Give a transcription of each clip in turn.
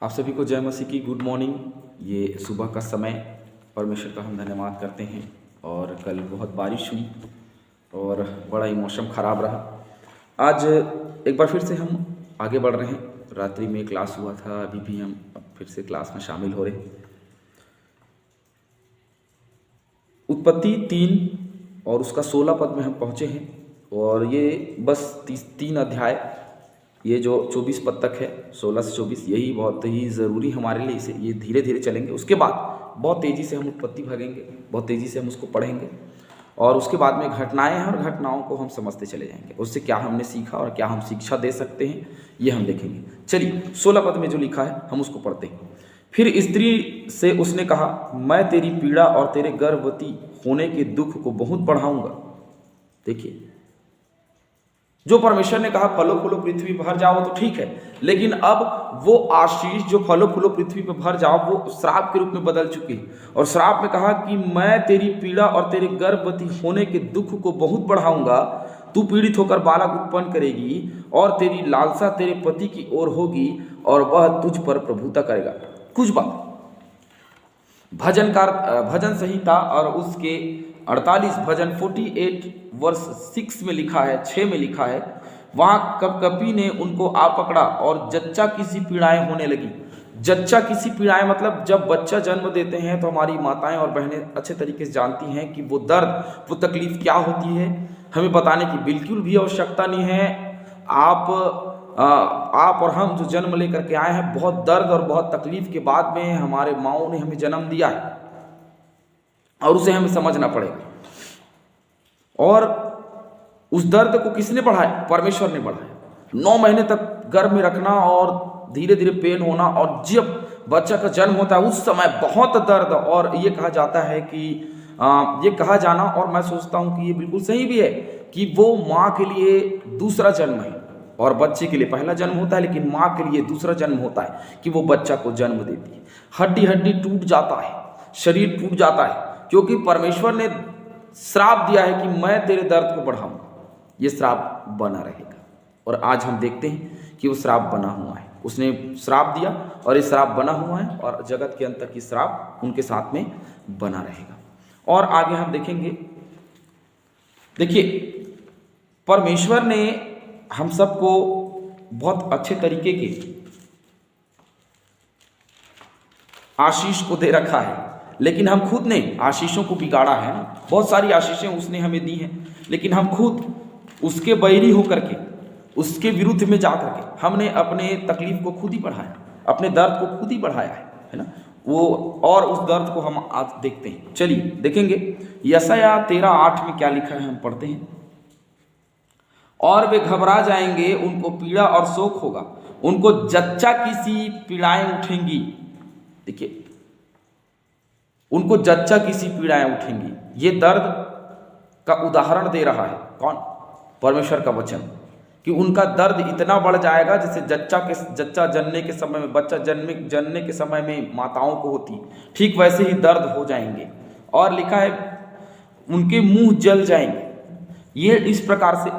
आप सभी को जय मसीह की गुड मॉर्निंग। ये सुबह का समय परमेश्वर का हम धन्यवाद करते हैं। और कल बहुत बारिश हुई और बड़ा ही मौसम ख़राब रहा। आज एक बार फिर से हम आगे बढ़ रहे हैं। रात्रि में क्लास हुआ था, अभी भी हम फिर से क्लास में शामिल हो रहे हैं। उत्पत्ति 3 और उसका 16 पद में हम पहुँचे हैं। और ये बस 3 अध्याय, ये जो 24 पद तक है, 16 से 24, यही बहुत ही ज़रूरी हमारे लिए। इसे ये धीरे धीरे चलेंगे, उसके बाद बहुत तेज़ी से हम उत्पत्ति भागेंगे, बहुत तेज़ी से हम उसको पढ़ेंगे और उसके बाद में घटनाएं हैं और घटनाओं को हम समझते चले जाएंगे। उससे क्या हमने सीखा और क्या हम शिक्षा दे सकते हैं, ये हम देखेंगे। चलिए 16 पद में जो लिखा है हम उसको पढ़ते हैं। फिर स्त्री से उसने कहा, मैं तेरी पीड़ा और तेरे गर्भवती होने के दुख को बहुत बढ़ाऊंगा। देखिए, जो परमेश्वर ने कहा फलो फूलो पृथ्वी पर भर जाओ तो ठीक है, लेकिन अब वो आशीष जो फलो फूलो पृथ्वी पर भर जाओ वो श्राप के रूप में बदल चुकी है। और श्राप में कहा कि मैं तेरी पीड़ा और तेरे गर्भवती होने के दुख को बहुत बढ़ाऊंगा। तू पीड़ित होकर बालक उत्पन्न करेगी और तेरी लालसा तेरे पति की ओर होगी और वह तुझ पर प्रभुता करेगा। कुछ बात भजन संहिता और उसके 48 भजन 48 वर्ष 6 में लिखा है, 6 में लिखा है, वहाँ कपकपी ने उनको आ पकड़ा और जच्चा किसी पीड़ाएं होने लगी। जच्चा किसी पीड़ाएं मतलब जब बच्चा जन्म देते हैं तो हमारी माताएं और बहनें अच्छे तरीके से जानती हैं कि वो दर्द, वो तकलीफ क्या होती है। हमें बताने की बिल्कुल भी आवश्यकता नहीं है। आप और हम जो जन्म लेकर के आए हैं, बहुत दर्द और बहुत तकलीफ के बाद में हमारे माँओं ने हमें जन्म दिया है और उसे हमें समझना पड़ेगा। और उस दर्द को किसने बढ़ाया? परमेश्वर ने बढ़ाया। 9 महीने तक गर्भ में रखना और धीरे धीरे पेन होना, और जब बच्चा का जन्म होता है उस समय बहुत दर्द। और ये कहा जाता है कि ये कहा जाना, और मैं सोचता हूँ कि ये बिल्कुल सही भी है, कि वो माँ के लिए दूसरा जन्म है और बच्चे के लिए पहला जन्म होता है, लेकिन माँ के लिए दूसरा जन्म होता है कि वो बच्चा को जन्म देती है। हड्डी हड्डी टूट जाता है, शरीर टूट जाता है, क्योंकि परमेश्वर ने श्राप दिया है कि मैं तेरे दर्द को बढ़ाऊंगा। ये श्राप बना रहेगा। और आज हम देखते हैं कि वो श्राप बना हुआ है। उसने श्राप दिया और ये श्राप बना हुआ है, और जगत के अंत तक ये श्राप उनके साथ में बना रहेगा। और आगे हम देखेंगे। देखिए, परमेश्वर ने हम सबको बहुत अच्छे तरीके के आशीष को दे रखा है, लेकिन हम खुद ने आशीषों को बिगाड़ा है ना। बहुत सारी आशीषें उसने हमें दी हैं, लेकिन हम खुद उसके बैरी होकर के, उसके विरुद्ध में जा करके हमने अपने तकलीफ को खुद ही बढ़ाया, अपने दर्द को खुद ही बढ़ाया है ना वो। और उस दर्द को हम आज देखते हैं। चलिए देखेंगे यशायाह 13:8 में क्या लिखा है, हम पढ़ते हैं। और वे घबरा जाएंगे, उनको पीड़ा और शोक होगा, उनको जच्चा किसी पीड़ाएं उठेंगी। देखिए, उनको जच्चा किसी पीड़ाएं उठेंगी। ये दर्द का उदाहरण दे रहा है कौन? परमेश्वर का वचन, कि उनका दर्द इतना बढ़ जाएगा जैसे जच्चा जनने के समय में, बच्चा जनने के समय में माताओं को होती, ठीक वैसे ही दर्द हो जाएंगे। और लिखा है उनके मुंह जल जाएंगे। ये इस प्रकार से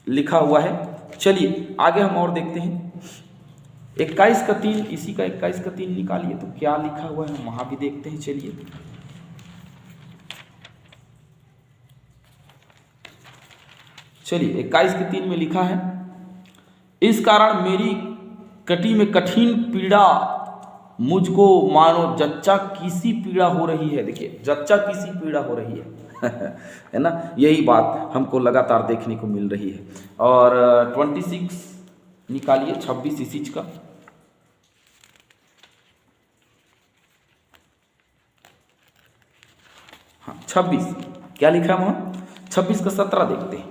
लिखा हुआ है। चलिए आगे हम और देखते हैं। 21:3, इसी का 21:3 निकालिए तो क्या लिखा हुआ है, हम वहां भी देखते हैं। चलिए चलिए 21:3 में लिखा है, इस कारण मेरी कटी में कठिन पीड़ा, मुझको मानो जच्चा किसी पीड़ा हो रही है। देखिए, जच्चा किसी पीड़ा हो रही है है ना। यही बात हमको लगातार देखने को मिल रही है। और 26 निकालिए, 26 इसी का। हाँ 26 क्या लिखा है वहां, 26 का 17 देखते हैं।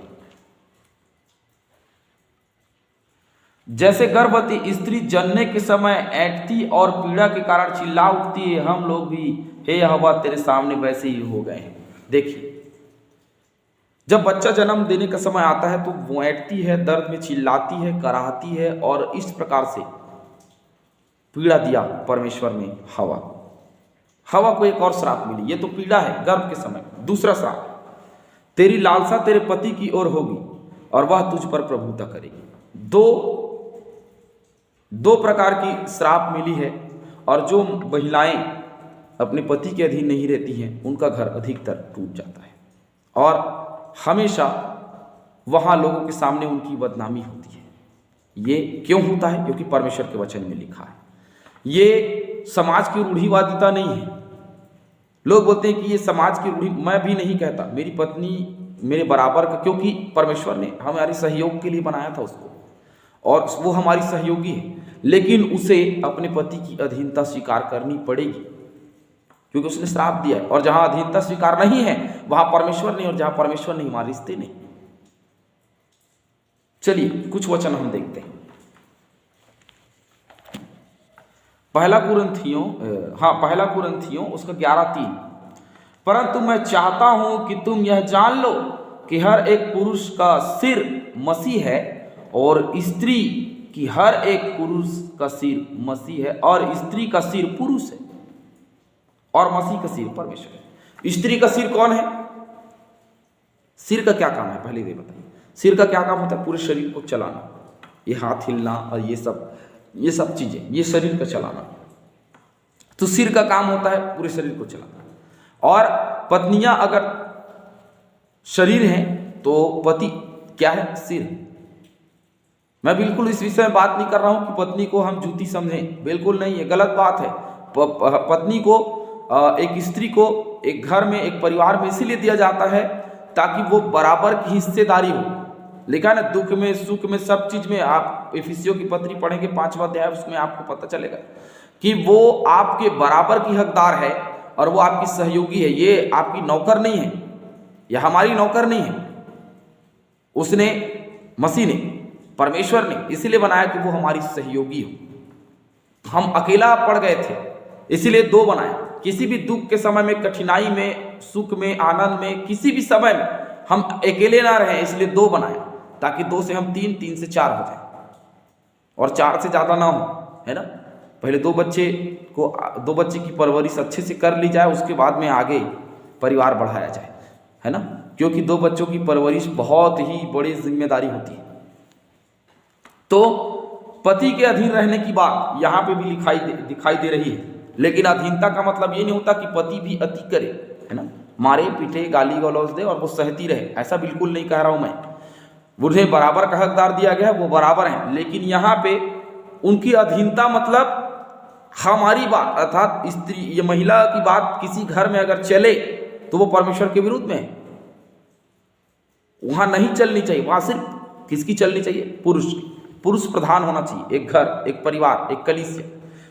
जैसे गर्भवती स्त्री जनने के समय ऐंठती और पीड़ा के कारण चिल्ला उठती है, हम लोग भी हे यहोवा तेरे सामने वैसे ही हो गए हैं। देखिए, जब बच्चा जन्म देने का समय आता है तो वो ऐंठती है, दर्द में चिल्लाती है, कराहती है, और इस प्रकार से पीड़ा दिया परमेश्वर ने हवा को एक और श्राप मिली। ये तो पीड़ा है गर्भ के समय। दूसरा श्राप, तेरी लालसा तेरे पति की ओर होगी और वह तुझ पर प्रभुता करेगी। 2 दो प्रकार की श्राप मिली है, और जो महिलाएं अपने पति के अधीन नहीं रहती हैं उनका घर अधिकतर टूट जाता है, और हमेशा वहां लोगों के सामने उनकी बदनामी होती है। ये क्यों होता है? क्योंकि परमेश्वर के वचन में लिखा है। ये समाज की रूढ़िवादिता नहीं है। लोग बोलते हैं कि ये समाज की रूढ़ी, मैं भी नहीं कहता। मेरी पत्नी मेरे बराबर का, क्योंकि परमेश्वर ने हमारे सहयोग के लिए बनाया था उसको, और वो हमारी सहयोगी है, लेकिन उसे अपने पति की अधीनता स्वीकार करनी पड़ेगी, क्योंकि उसने श्राप दिया है। और जहां अधीनता स्वीकार नहीं है वहां परमेश्वर नहीं, और जहां परमेश्वर नहीं वहां रिश्ते नहीं। चलिए कुछ वचन हम देखते हैं। पहला कुरिन्थियों उसका 11:3, परंतु मैं चाहता हूं कि तुम यह जान लो कि हर एक पुरुष का सिर मसीह है, और स्त्री की हर एक पुरुष का सिर मसीह है, और स्त्री का सिर पुरुष है, और मसीह का सिर परमेश्वर है। स्त्री का सिर कौन है? सिर का क्या काम है पहले ये बताइए। सिर का क्या काम होता है? पूरे शरीर को चलाना, ये हाथ हिलना और ये सब चीजें, ये शरीर का चलाना। तो सिर का काम होता है पूरे शरीर को चलाना। और पत्नियां अगर शरीर हैं तो पति क्या है? सिर। मैं बिल्कुल इस विषय में बात नहीं कर रहा हूं कि पत्नी को हम जूती समझें, बिल्कुल नहीं, ये गलत बात है। पत्नी को, एक स्त्री को एक घर में, एक परिवार में इसीलिए दिया जाता है ताकि वो बराबर की हिस्सेदारी हो। लिखा है ना, दुख में सुख में सब चीज में। आप इफिसियों की पत्री पढ़ेंगे 5वां अध्याय, उसमें आपको पता चलेगा कि वो आपके बराबर की हकदार है और वो आपकी सहयोगी है। ये आपकी नौकर नहीं है, यह हमारी नौकर नहीं है। उसने, मसीह ने, परमेश्वर ने इसीलिए बनाया कि वो हमारी सहयोगी हो। हम अकेला पड़ गए थे, इसीलिए दो बनाया। किसी भी दुख के समय में, कठिनाई में, सुख में, आनंद में, किसी भी समय में हम अकेले ना रहे, इसलिए दो बनाया, ताकि 2 से हम 3, 3 से 4 हो जाए, और 4 से ज्यादा ना हो, है ना। पहले 2 बच्चे की परवरिश अच्छे से कर ली जाए, उसके बाद में आगे परिवार बढ़ाया जाए, है ना। क्योंकि 2 बच्चों की परवरिश बहुत ही बड़ी जिम्मेदारी होती है। तो पति के अधीन रहने की बात यहाँ पे भी दिखाई दे रही है। लेकिन अधीनता का मतलब ये नहीं होता कि पति भी अति करे, है ना, मारे पीटे, गाली गलौज दे और वो सहती रहे, ऐसा बिल्कुल नहीं कह रहा हूं मैं। उन्हें बराबर का हकदार दिया गया, वो बराबर हैं, लेकिन यहाँ पे उनकी अधीनता मतलब हमारी बात, अर्थात स्त्री या महिला की बात किसी घर में अगर चले तो वो परमेश्वर के विरुद्ध में है। वहां नहीं चलनी चाहिए, वहां सिर्फ किसकी चलनी चाहिए? पुरुष की। पुरुष प्रधान होना चाहिए एक घर, एक परिवार, एक कलीसिया।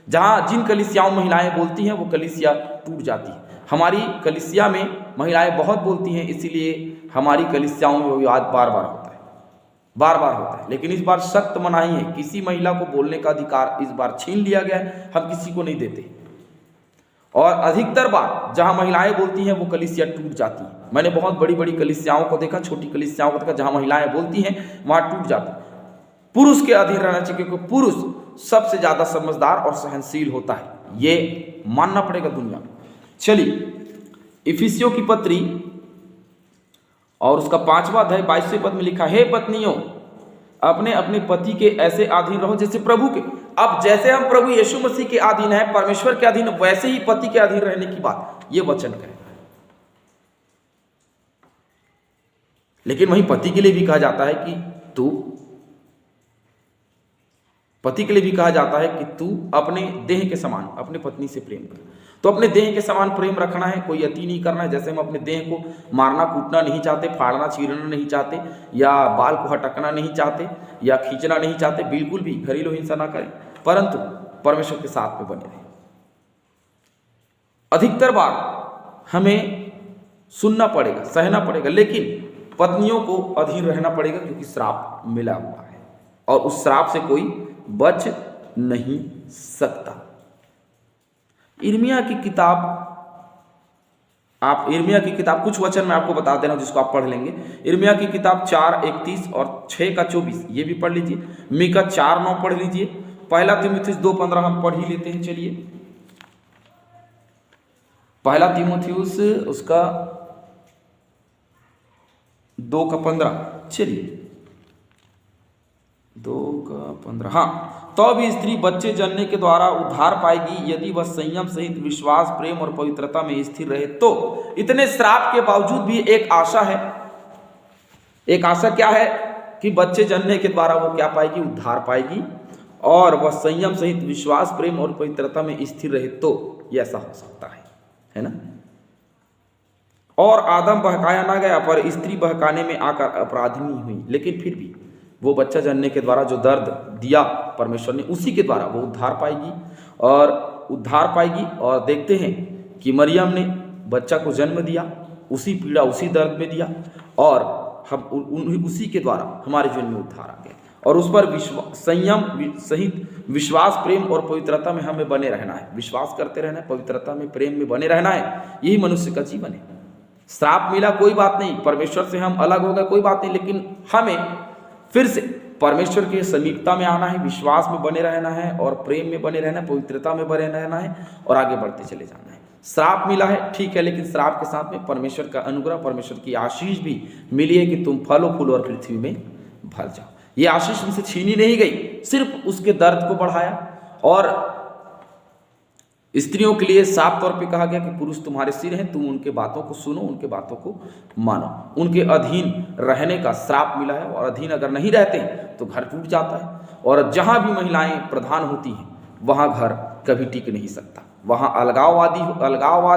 जहां जिन कलीसियाओं महिलाएं बोलती हैं वो कलीसिया टूट जाती है। हमारी कलीसिया में महिलाएं बहुत बोलती हैं, इसीलिए हमारी कलीसियाओं में विवाद बार बार होता है। लेकिन इस बार सख्त मनाही है, किसी महिला को बोलने का अधिकार इस बार छीन लिया गया है, हम किसी को नहीं देते। और अधिकतर बार जहां महिलाएं बोलती हैं वो कलीसिया टूट जाती है। मैंने बहुत बड़ी बड़ी कलीसियाओं को देखा, छोटी कलीसियाओं को देखा, जहां महिलाएं बोलती हैं वहां टूट जाती है। पुरुष के अधीन रहना चाहिए, क्योंकि पुरुष सबसे ज्यादा समझदार और सहनशील होता है, ये मानना पड़ेगा दुनिया में। चलिए इफिसियों की पत्री और उसका 5वां अध्याय 22वें पद में लिखा, हे पत्नियों अपने अपने पति के ऐसे अधीन रहो जैसे प्रभु के। अब जैसे हम प्रभु यीशु मसीह के अधीन है, परमेश्वर के अधीन, वैसे ही पति के अधीन रहने की बात ये वचन कहता है। लेकिन वहीं पति के लिए भी कहा जाता है कि तू अपने देह के समान अपने पत्नी से प्रेम कर। तो अपने देह के समान प्रेम रखना है, कोई अति नहीं करना है। जैसे हम अपने देह को मारना कूटना नहीं चाहते, फाड़ना चीरना नहीं चाहते, या बाल को हटकना नहीं चाहते, या खींचना नहीं चाहते, बिल्कुल भी घरेलू हिंसा ना करें, परंतु परमेश्वर के साथ में बने रहें। अधिकतर बार हमें सुनना पड़ेगा, सहना पड़ेगा, लेकिन पत्नियों को अधीन रहना पड़ेगा, क्योंकि श्राप मिला हुआ है और उस श्राप से कोई बच नहीं सकता। इर्मिया की किताब कुछ वचन मैं आपको बता दे रहा हूं जिसको आप पढ़ लेंगे। इर्मिया की किताब 4:31 और 6:24 ये भी पढ़ लीजिए। मीका 4:9 पढ़ लीजिए। पहला तीमुथियुस 2:15 हम पढ़ ही लेते हैं। चलिए पहला तीमुथियुस उसका 2:15, चलिए 2:15, हाँ तो भी स्त्री बच्चे जनने के द्वारा उद्धार पाएगी यदि वह संयम सहित विश्वास, प्रेम और पवित्रता में स्थिर रहे तो। इतने श्राप के बावजूद भी एक आशा है। एक आशा क्या है कि बच्चे जनने के द्वारा वो क्या पाएगी, उद्धार पाएगी, और वह संयम सहित विश्वास, प्रेम और पवित्रता में स्थिर रहे तो ये ऐसा हो सकता है ना। और आदम बहकाया ना गया पर स्त्री बहकाने में आकर अपराधिनी हुई, लेकिन फिर भी वो बच्चा जनने के द्वारा जो दर्द दिया परमेश्वर ने, उसी के द्वारा वो उद्धार पाएगी। और देखते हैं कि मरियम ने बच्चा को जन्म दिया, उसी पीड़ा उसी दर्द में दिया, और हम उसी के द्वारा हमारे जीवन में उद्धार आ गया। और उस पर संयम सहित विश्वास, प्रेम और पवित्रता में हमें बने रहना है। विश्वास करते रहना है, पवित्रता में, प्रेम में बने रहना है। यही मनुष्य का जीवन है। श्राप मिला कोई बात नहीं, परमेश्वर से हम अलग हो गए कोई बात नहीं, लेकिन हमें फिर से परमेश्वर के समीपता में आना है, विश्वास में बने रहना है, और प्रेम में बने रहना है, पवित्रता में बने रहना है, और आगे बढ़ते चले जाना है। श्राप मिला है ठीक है, लेकिन श्राप के साथ में परमेश्वर का अनुग्रह, परमेश्वर की आशीष भी मिली है कि तुम फलो फूलो और पृथ्वी में भर जाओ। ये आशीष उनसे छीनी नहीं गई, सिर्फ उसके दर्द को बढ़ाया। और स्त्रियों के लिए साफ तौर पे कहा गया कि पुरुष तुम्हारे सिर हैं, तुम उनके बातों को सुनो, उनके बातों को मानो। उनके अधीन रहने का श्राप मिला है, और अधीन अगर नहीं रहते तो घर टूट जाता है। और जहां भी महिलाएं प्रधान होती हैं वहां घर कभी टिक नहीं सकता। वहां अलगाववाद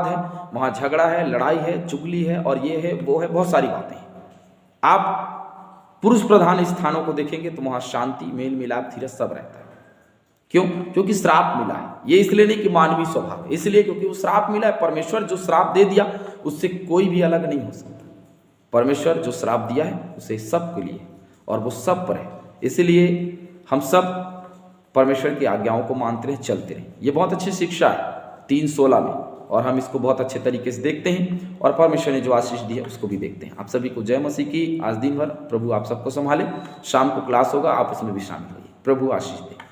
है, वहां झगड़ा है, लड़ाई है, चुगली है, और ये है वो है, बहुत सारी बातें हैं। आप पुरुष प्रधान स्थानों को देखेंगे तो वहां शांति, मेल मिलाप, धीरज सब रहता है। क्यों? क्योंकि श्राप मिला है। ये इसलिए नहीं कि मानवीय स्वभाव, इसलिए क्योंकि वो श्राप मिला है। परमेश्वर जो श्राप दे दिया उससे कोई भी अलग नहीं हो सकता। परमेश्वर जो श्राप दिया है उसे सबके लिए, और वो सब पर है। इसलिए हम सब परमेश्वर की आज्ञाओं को मानते रहे, चलते रहे। ये बहुत अच्छी शिक्षा है 3:16 में, और हम इसको बहुत अच्छे तरीके से देखते हैं, और परमेश्वर ने जो आशीष दी है उसको भी देखते हैं। आप सभी को जय मसीह की। आज दिन भर प्रभु आप सबको संभाले। शाम को क्लास होगा, आप उसमें भी शामिल होइए। प्रभु आशीष दे।